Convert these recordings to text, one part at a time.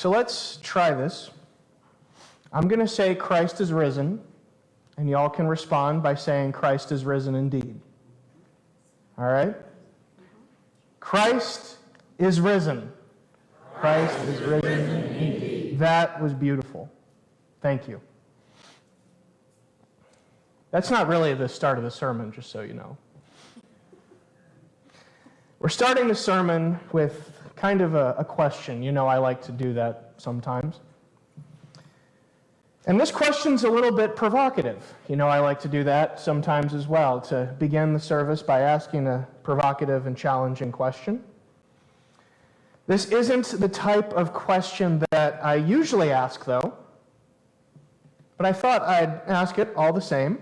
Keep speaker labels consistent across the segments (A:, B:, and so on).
A: So let's try this. I'm going to say Christ is risen, and y'all can respond by saying Christ is risen indeed. All right? Christ is risen. Christ is risen indeed. That was beautiful. Thank you. That's not really the start of the sermon, just so you know. We're starting the sermon with kind of a question. You know I like to do that sometimes. And this question's a little bit provocative. You know I like to do that sometimes as well, to begin the service by asking a provocative and challenging question. This isn't the type of question that I usually ask, though, but I thought I'd ask it all the same.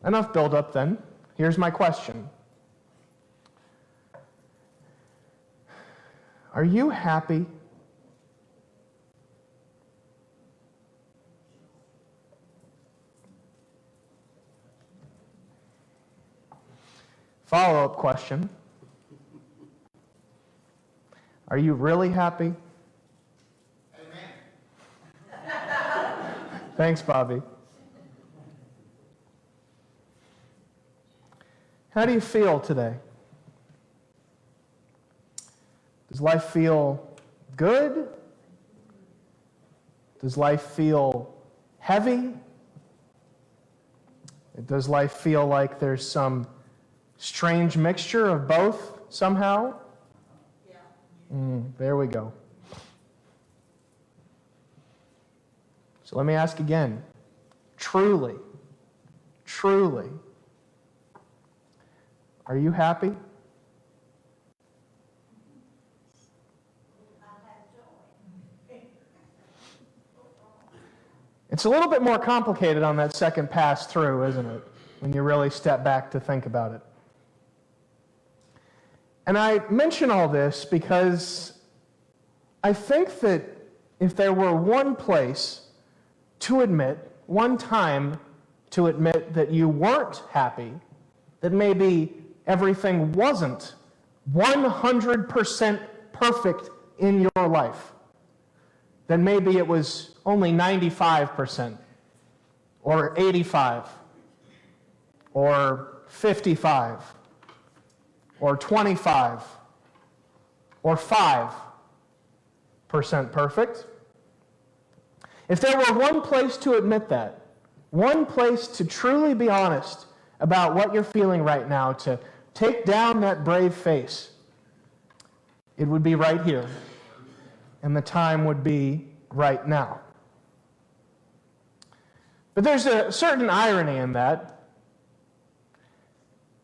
A: Enough build-up then. Here's my question. Are you happy? Follow-up question. Are you really happy? Amen. Thanks, Bobby. How do you feel today? Does life feel good? Does life feel heavy? Does life feel like there's some strange mixture of both somehow? Yeah. There we go. So let me ask again. Truly, are you happy? It's a little bit more complicated on that second pass through, isn't it? When you really step back to think about it. And I mention all this because I think that if there were one place to admit, one time to admit that you weren't happy, that maybe everything wasn't 100% perfect in your life, then maybe it was only 95%, or 85%, or 55%, or 25%, or 5% perfect. If there were one place to admit that, one place to truly be honest about what you're feeling right now, to take down that brave face, it would be right here. And the time would be right now. But there's a certain irony in that,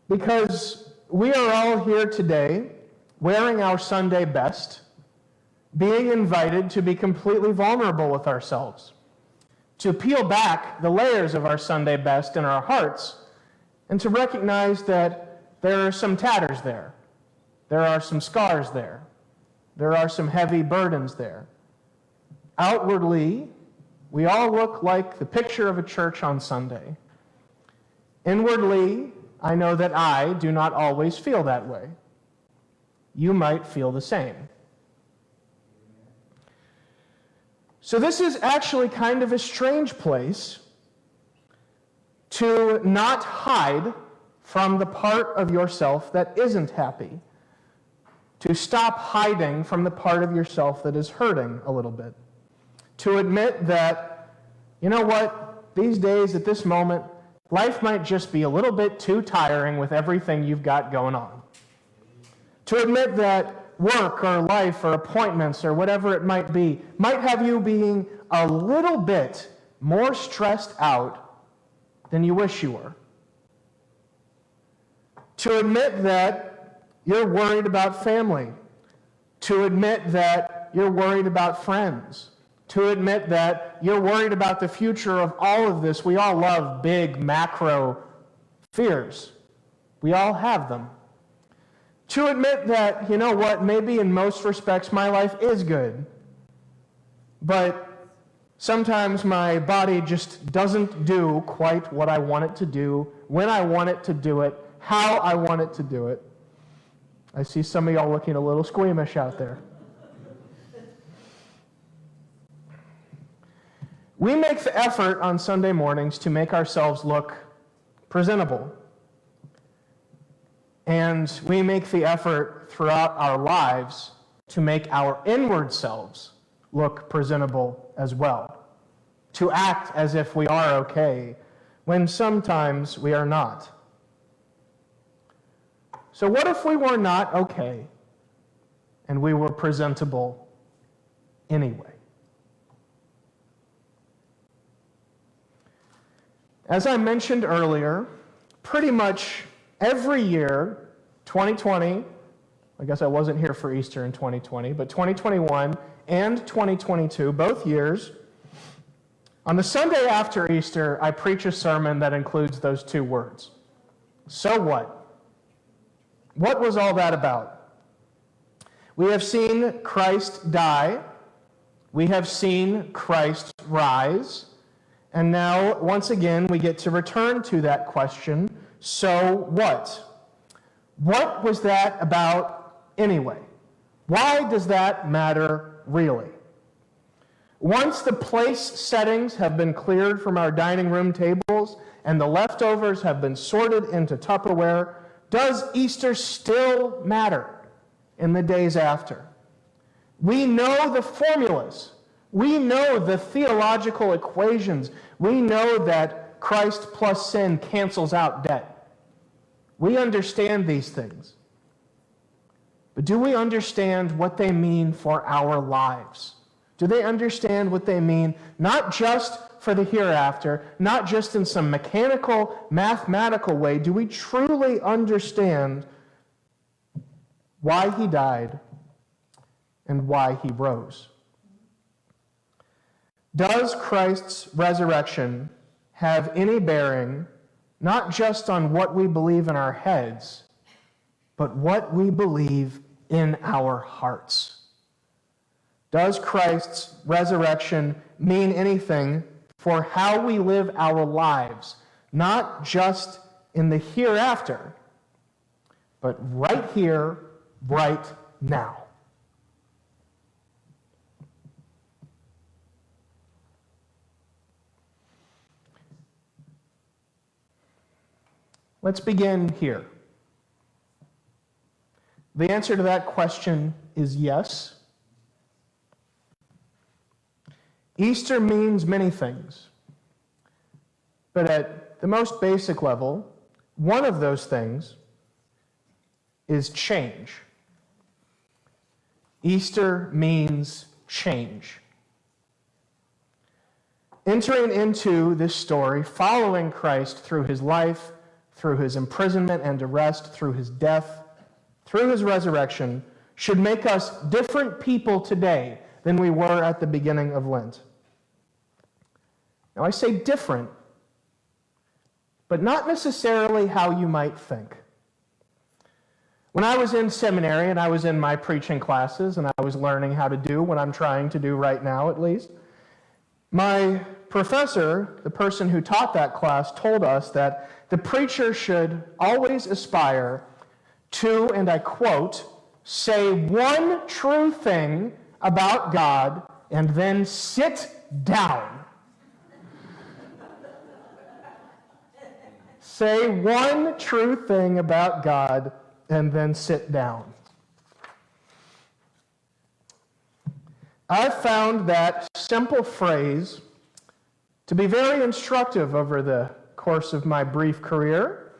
A: because we are all here today wearing our Sunday best, being invited to be completely vulnerable with ourselves, to peel back the layers of our Sunday best in our hearts, and to recognize that there are some tatters there. There are some scars there. There are some heavy burdens there. Outwardly, we all look like the picture of a church on Sunday. Inwardly, I know that I do not always feel that way. You might feel the same. So this is actually kind of a strange place to not hide from the part of yourself that isn't happy, to stop hiding from the part of yourself that is hurting a little bit, to admit that, you know what, these days at this moment, life might just be a little bit too tiring with everything you've got going on. To admit that work or life or appointments or whatever it might be might have you being a little bit more stressed out than you wish you were. To admit that you're worried about family. To admit that you're worried about friends. To admit that you're worried about the future of all of this. We all love big macro fears. We all have them. To admit that, you know what, maybe in most respects my life is good, but sometimes my body just doesn't do quite what I want it to do, when I want it to do it, how I want it to do it. I see some of y'all looking a little squeamish out there. We make the effort on Sunday mornings to make ourselves look presentable. And we make the effort throughout our lives to make our inward selves look presentable as well, to act as if we are okay, when sometimes we are not. So what if we were not okay, and we were presentable anyway? As I mentioned earlier, pretty much every year, 2020, I guess I wasn't here for Easter in 2020, but 2021 and 2022, both years, on the Sunday after Easter, I preach a sermon that includes those two words. So what? What was all that about? We have seen Christ die. We have seen Christ rise. And now, once again, we get to return to that question, so what? What was that about anyway? Why does that matter really? Once the place settings have been cleared from our dining room tables and the leftovers have been sorted into Tupperware, does Easter still matter in the days after? We know the formulas. We know the theological equations. We know that Christ plus sin cancels out debt. We understand these things. But do we understand what they mean for our lives? Do they understand what they mean not just for the hereafter, not just in some mechanical, mathematical way? Do we truly understand why he died and why he rose? Does Christ's resurrection have any bearing not just on what we believe in our heads, but what we believe in our hearts? Does Christ's resurrection mean anything for how we live our lives, not just in the hereafter, but right here, right now? Let's begin here. The answer to that question is yes. Easter means many things, but at the most basic level, one of those things is change. Easter means change. Entering into this story, following Christ through his life, through his imprisonment and arrest, through his death, through his resurrection, should make us different people today than we were at the beginning of Lent. Now, I say different, but not necessarily how you might think. When I was in seminary and I was in my preaching classes and I was learning how to do what I'm trying to do right now at least, my professor, the person who taught that class, told us that the preacher should always aspire to, and I quote, say one true thing about God and then sit down. Say one true thing about God and then sit down. I've found that simple phrase to be very instructive over the course of my brief career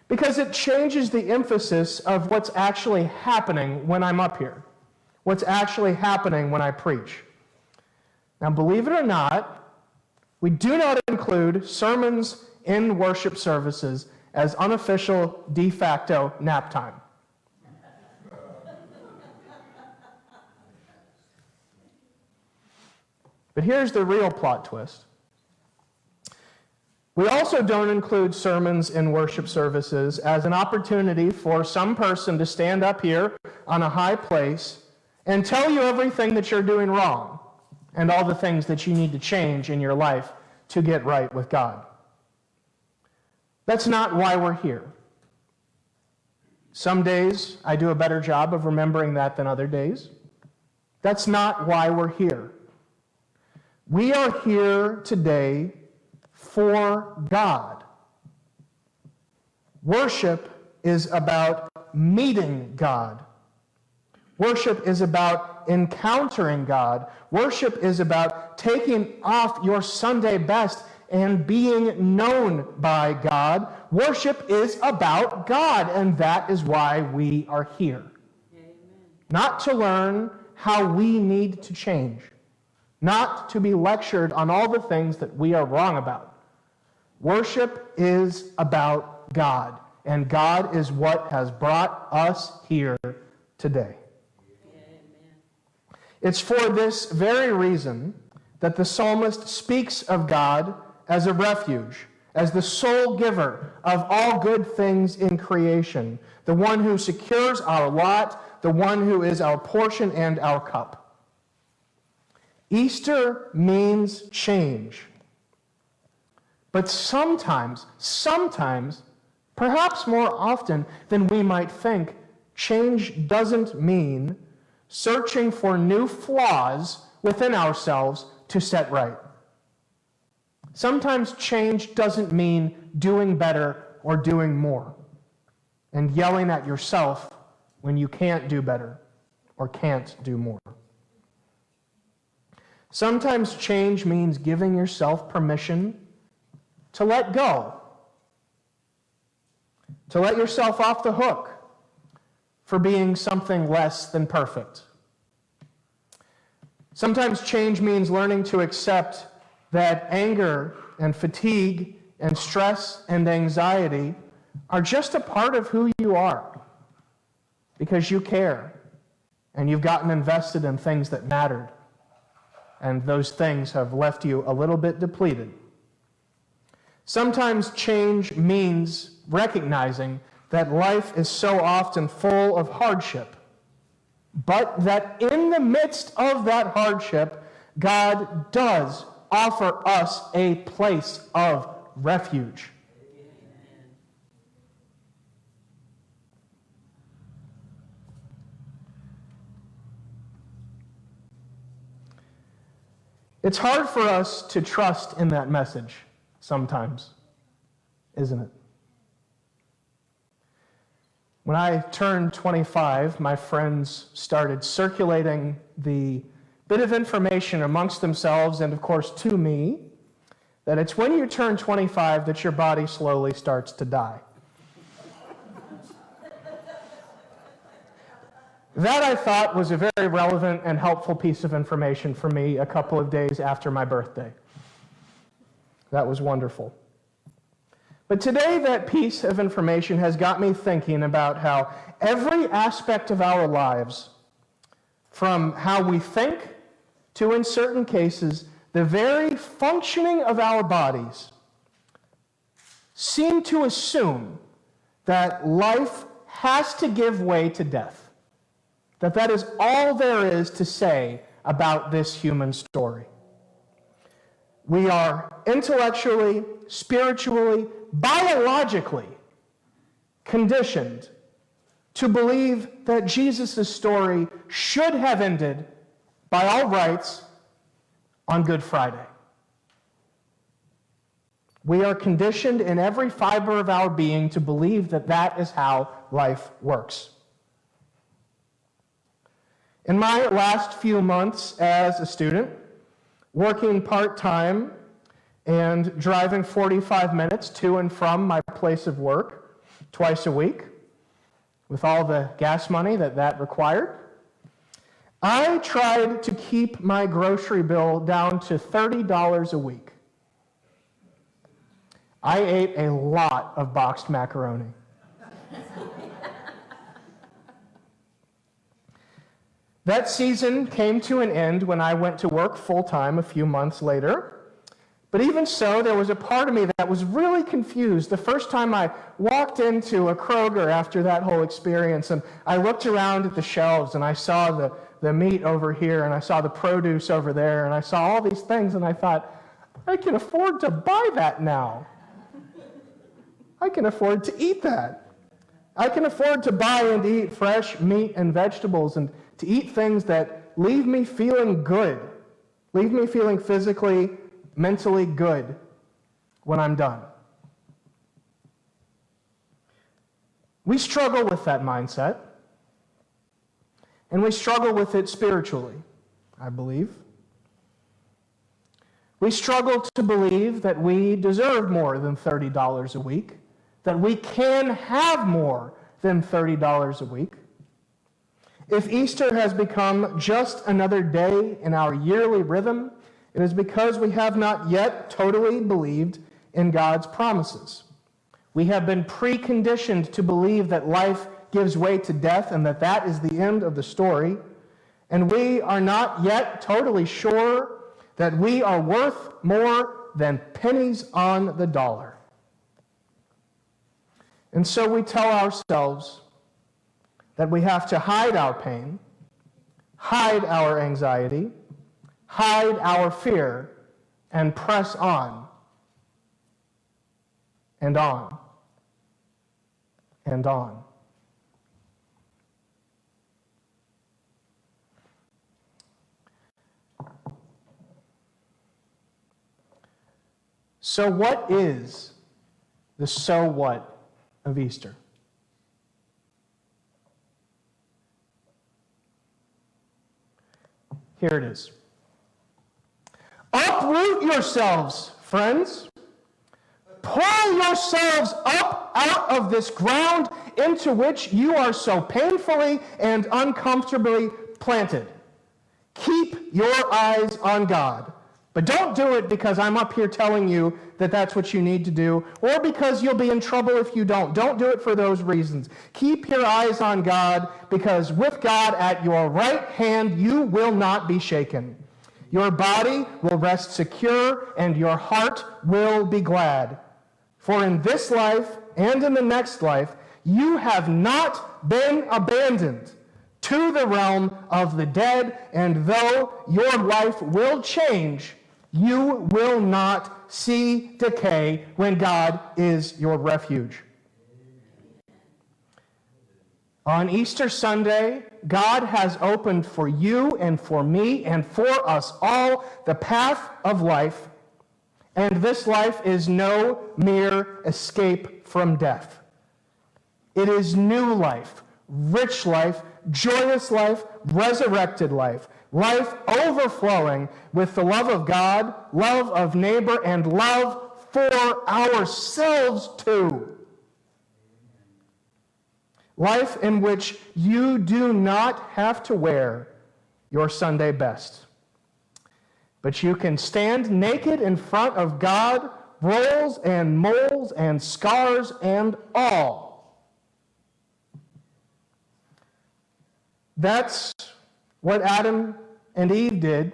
A: because it changes the emphasis of what's actually happening when I'm up here, what's actually happening when I preach. Now, believe it or not, we do not include sermons in worship services as unofficial de facto nap time. But here's the real plot twist. We also don't include sermons in worship services as an opportunity for some person to stand up here on a high place and tell you everything that you're doing wrong and all the things that you need to change in your life to get right with God. That's not why we're here. Some days I do a better job of remembering that than other days. That's not why we're here. We are here today for God. Worship is about meeting God. Worship is about encountering God. Worship is about taking off your Sunday best and being known by God. Worship is about God, and that is why we are here. Amen. Not to learn how we need to change, not to be lectured on all the things that we are wrong about. Worship is about God, and God is what has brought us here today. Amen. It's for this very reason that the psalmist speaks of God as a refuge, as the sole giver of all good things in creation, the one who secures our lot, the one who is our portion and our cup. Easter means change. But sometimes, perhaps more often than we might think, change doesn't mean searching for new flaws within ourselves to set right. Sometimes change doesn't mean doing better or doing more and yelling at yourself when you can't do better or can't do more. Sometimes change means giving yourself permission to let go, to let yourself off the hook for being something less than perfect. Sometimes change means learning to accept that anger and fatigue and stress and anxiety are just a part of who you are because you care and you've gotten invested in things that mattered, and those things have left you a little bit depleted. Sometimes change means recognizing that life is so often full of hardship, but that in the midst of that hardship, God does offer us a place of refuge. It's hard for us to trust in that message sometimes, isn't it? When I turned 25, my friends started circulating the bit of information amongst themselves and, of course, to me, that it's when you turn 25 that your body slowly starts to die. That, I thought, was a very relevant and helpful piece of information for me a couple of days after my birthday. That was wonderful. But today, that piece of information has got me thinking about how every aspect of our lives, from how we think to, in certain cases, the very functioning of our bodies, seem to assume that life has to give way to death. That is all there is to say about this human story. We are intellectually, spiritually, biologically conditioned to believe that Jesus' story should have ended by all rights on Good Friday. We are conditioned in every fiber of our being to believe that that is how life works. In my last few months as a student, working part-time and driving 45 minutes to and from my place of work twice a week, with all the gas money that required, I tried to keep my grocery bill down to $30 a week. I ate a lot of boxed macaroni. That season came to an end when I went to work full-time a few months later. But even so, there was a part of me that was really confused the first time I walked into a Kroger after that whole experience, and I looked around at the shelves and I saw the meat over here and I saw the produce over there and I saw all these things and I thought, I can afford to buy that now. I can afford to eat that. I can afford to buy and eat fresh meat and vegetables and to eat things that leave me feeling good Leave me feeling physically, mentally good when I'm done. We struggle with that mindset, and we struggle with it spiritually, I believe. We struggle to believe that we deserve more than $30 a week, that we can have more than $30 a week. If Easter has become just another day in our yearly rhythm, it is because we have not yet totally believed in God's promises. We have been preconditioned to believe that life gives way to death and that that is the end of the story, and we are not yet totally sure that we are worth more than pennies on the dollar. And so we tell ourselves that we have to hide our pain, hide our anxiety, hide our fear, and press on and on and on. So what is the so what of Easter? Here it is. Uproot yourselves, friends. Pull yourselves up out of this ground into which you are so painfully and uncomfortably planted. Keep your eyes on God. But don't do it because I'm up here telling you that that's what you need to do, or because you'll be in trouble if you don't. Don't do it for those reasons. Keep your eyes on God, because with God at your right hand, you will not be shaken. Your body will rest secure, and your heart will be glad. For in this life and in the next life, you have not been abandoned to the realm of the dead, and though your life will change, you will not see decay when God is your refuge. On Easter Sunday, God has opened for you and for me and for us all the path of life, and this life is no mere escape from death. It is new life, rich life, joyous life, resurrected life, life overflowing with the love of God, love of neighbor, and love for ourselves too. Life in which you do not have to wear your Sunday best, but you can stand naked in front of God, rolls and moles and scars and all. That's what Adam and Eve did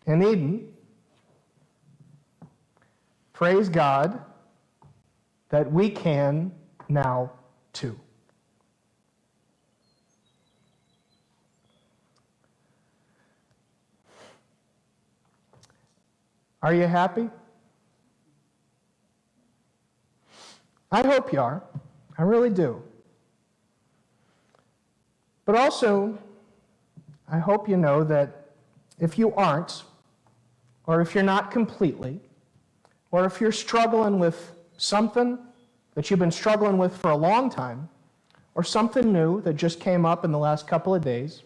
A: in Eden. Praise God that we can now too. Are you happy? I hope you are. I really do. But also, I hope you know that if you aren't, or if you're not completely, or if you're struggling with something that you've been struggling with for a long time, or something new that just came up in the last couple of days,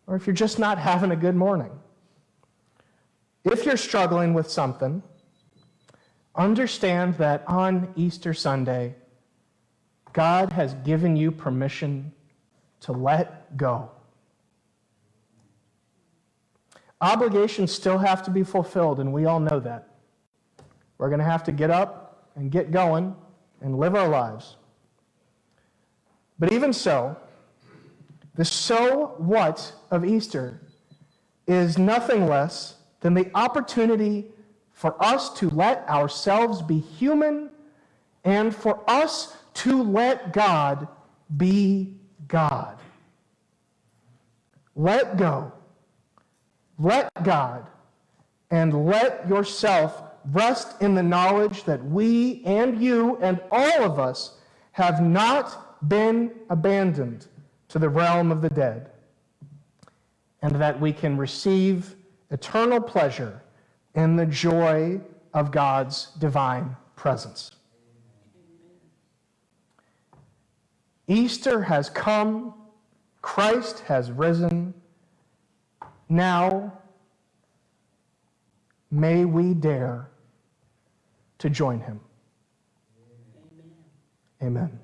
A: or if you're just not having a good morning, if you're struggling with something, understand that on Easter Sunday, God has given you permission to let go. Obligations still have to be fulfilled, and we all know that. We're going to have to get up and get going and live our lives. But even so, the so what of Easter is nothing less than the opportunity for us to let ourselves be human and for us to let God be God. Let go. Let God, and let yourself rest in the knowledge that we and you and all of us have not been abandoned to the realm of the dead. and that we can receive eternal pleasure in the joy of God's divine presence. Easter has come. Christ has risen. Now, may we dare to join him. Amen. Amen.